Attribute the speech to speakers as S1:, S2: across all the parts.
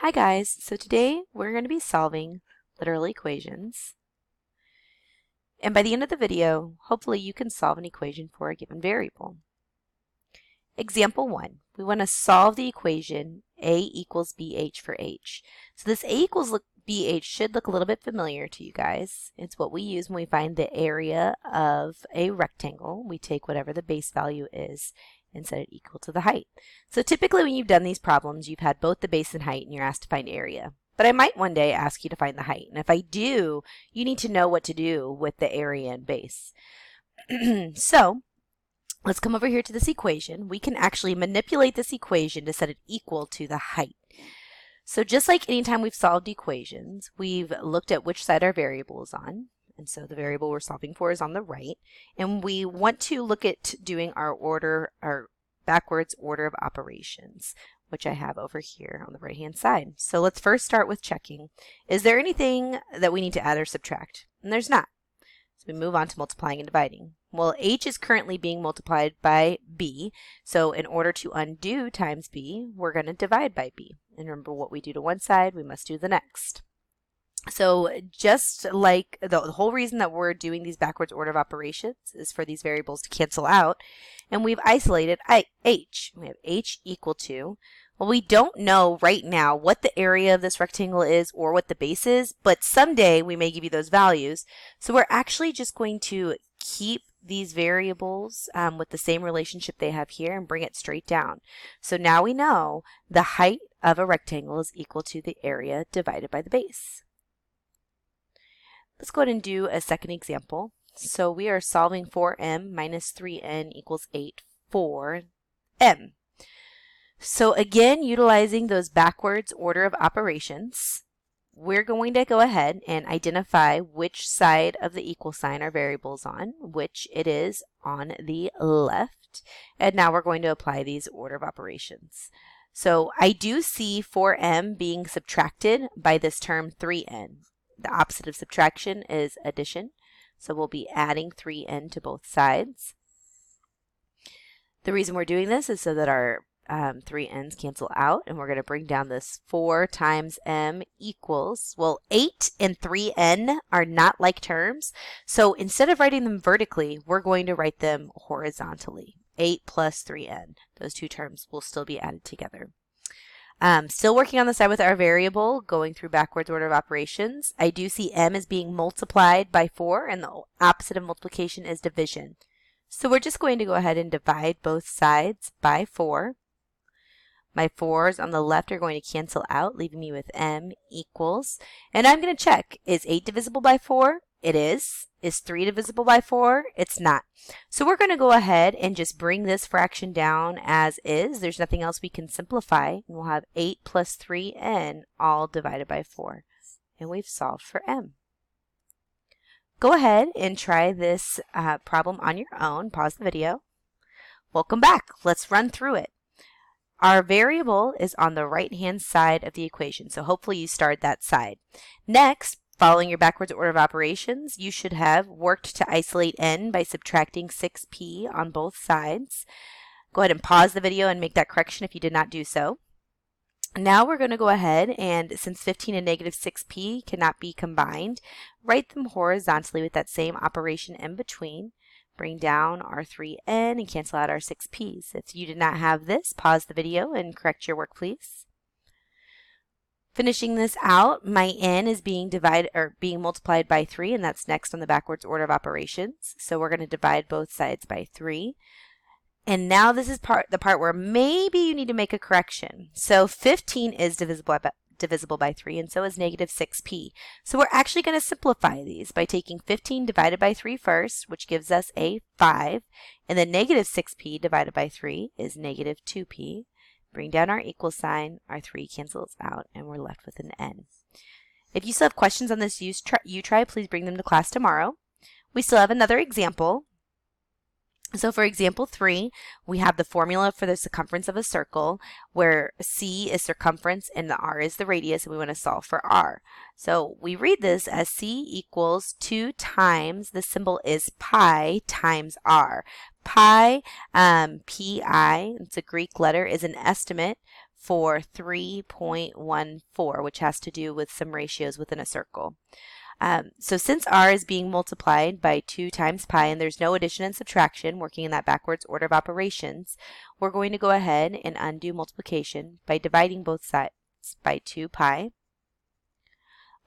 S1: Hi guys, so today we're going to be solving literal equations. And by the end of the video, hopefully you can solve an equation for a given variable. Example 1, we want to solve the equation a equals bh for h. So this a equals bh should look a little bit familiar to you guys. It's what we use when we find the area of a rectangle. We take whatever the base value is and set it equal to the height. So typically when you've done these problems, you've had both the base and height and you're asked to find area. But I might one day ask you to find the height. And if I do, you need to know what to do with the area and base. So let's come over here to this equation. We can actually manipulate this equation to set it equal to the height. So just like anytime we've solved equations, we've looked at which side our variable is on. And so the variable we're solving for is on the right. And we want to look at doing our backwards order of operations, which I have over here on the right-hand side. So let's first start with checking. Is there anything that we need to add or subtract? And there's not. So we move on to multiplying and dividing. Well, h is currently being multiplied by b, so in order to undo times b, we're going to divide by b. And remember, what we do to one side, we must do the next. So just like the whole reason that we're doing these backwards order of operations is for these variables to cancel out, and we've isolated h. We have h equal to, well, we don't know right now what the area of this rectangle is or what the base is, but someday we may give you those values. So we're actually just going to keep these variables with the same relationship they have here and bring it straight down. So now we know the height of a rectangle is equal to the area divided by the base. Let's go ahead and do a second example. So we are solving for m minus 3n equals 8 for m. So again, utilizing those backwards order of operations, we're going to go ahead and identify which side of the equal sign our variable is on, which it is on the left. And now we're going to apply these order of operations. So I do see 4m being subtracted by this term 3n. The opposite of subtraction is addition. So we'll be adding 3n to both sides. The reason we're doing this is so that our 3n's cancel out, and we're going to bring down this 4 times m equals, well, 8 and 3n are not like terms. So instead of writing them vertically, we're going to write them horizontally. 8 plus 3n. Those two terms will still be added together. Still working on the side with our variable, going through backwards order of operations. I do see m as being multiplied by 4, and the opposite of multiplication is division. So we're just going to go ahead and divide both sides by 4. My 4's on the left are going to cancel out, leaving me with m equals. And I'm going to check, is 8 divisible by 4? It is. Is 3 divisible by 4? It's not. So we're going to go ahead and just bring this fraction down as is. There's nothing else we can simplify. And we'll have 8 plus 3n all divided by 4. And we've solved for m. Go ahead and try this problem on your own. Pause the video. Welcome back. Let's run through it. Our variable is on the right-hand side of the equation, so hopefully you started that side. Next, following your backwards order of operations, you should have worked to isolate n by subtracting 6p on both sides. Go ahead and pause the video and make that correction if you did not do so. Now we're going to go ahead and, since 15 and negative 6p cannot be combined, write them horizontally with that same operation in between. Bring down our 3n and cancel out our 6p's. If you did not have this, pause the video and correct your work, please. Finishing this out, my n is being multiplied by 3, and that's next on the backwards order of operations. So we're going to divide both sides by 3. And now this is the part where maybe you need to make a correction. So 15 is divisible by 3, and so is negative 6p. So we're actually going to simplify these by taking 15 divided by 3 first, which gives us a 5, and then negative 6p divided by 3 is negative 2p. Bring down our equal sign, our 3 cancels out, and we're left with an n. If you still have questions on this you try, please bring them to class tomorrow. We still have another example. So for example 3, we have the formula for the circumference of a circle where c is circumference and the r is the radius, and we want to solve for r. So we read this as c equals 2 times, the symbol is pi, times r. Pi, pi, it's a Greek letter, is an estimate for 3.14, which has to do with some ratios within a circle. So since r is being multiplied by 2 times pi and there's no addition and subtraction working in that backwards order of operations, we're going to go ahead and undo multiplication by dividing both sides by 2 pi.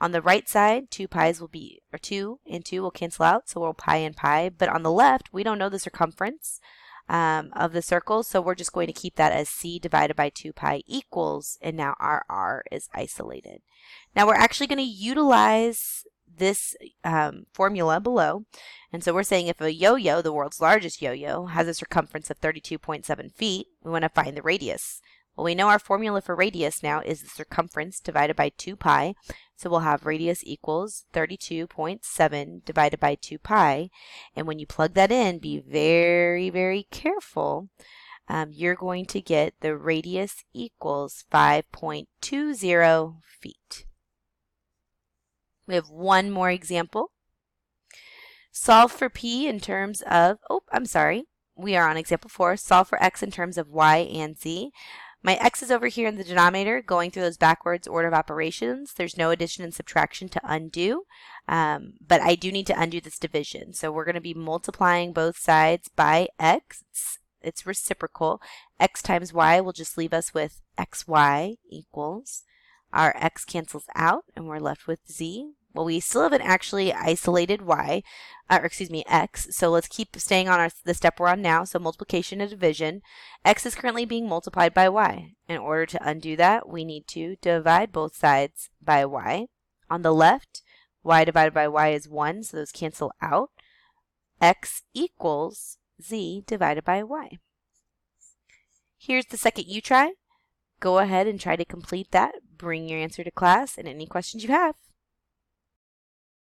S1: On the right side, 2 pi's will be, or 2 and 2 will cancel out, so we'll pi and pi. But on the left, we don't know the circumference of the circle, so we're just going to keep that as c divided by 2 pi equals, and now our r is isolated. Now we're actually going to utilize this formula below, and so we're saying if a yo-yo, the world's largest yo-yo, has a circumference of 32.7 feet, we want to find the radius. Well, we know our formula for radius now is the circumference divided by 2 pi, so we'll have radius equals 32.7 divided by 2 pi, and when you plug that in, be very, very careful. You're going to get the radius equals 5.20 feet. We have one more example. Solve for p in terms of, we are on example 4. Solve for x in terms of y and z. My x is over here in the denominator going through those backwards order of operations. There's no addition and subtraction to undo, but I do need to undo this division. So we're going to be multiplying both sides by x. It's reciprocal. X times y will just leave us with xy equals. Our x cancels out and we're left with z. Well, we still haven't actually isolated x, so let's keep staying on the step we're on now, so multiplication and division. X is currently being multiplied by y. In order to undo that, we need to divide both sides by y. On the left, y divided by y is 1, so those cancel out. X equals z divided by y. Here's the second you try. Go ahead and try to complete that. Bring your answer to class and any questions you have.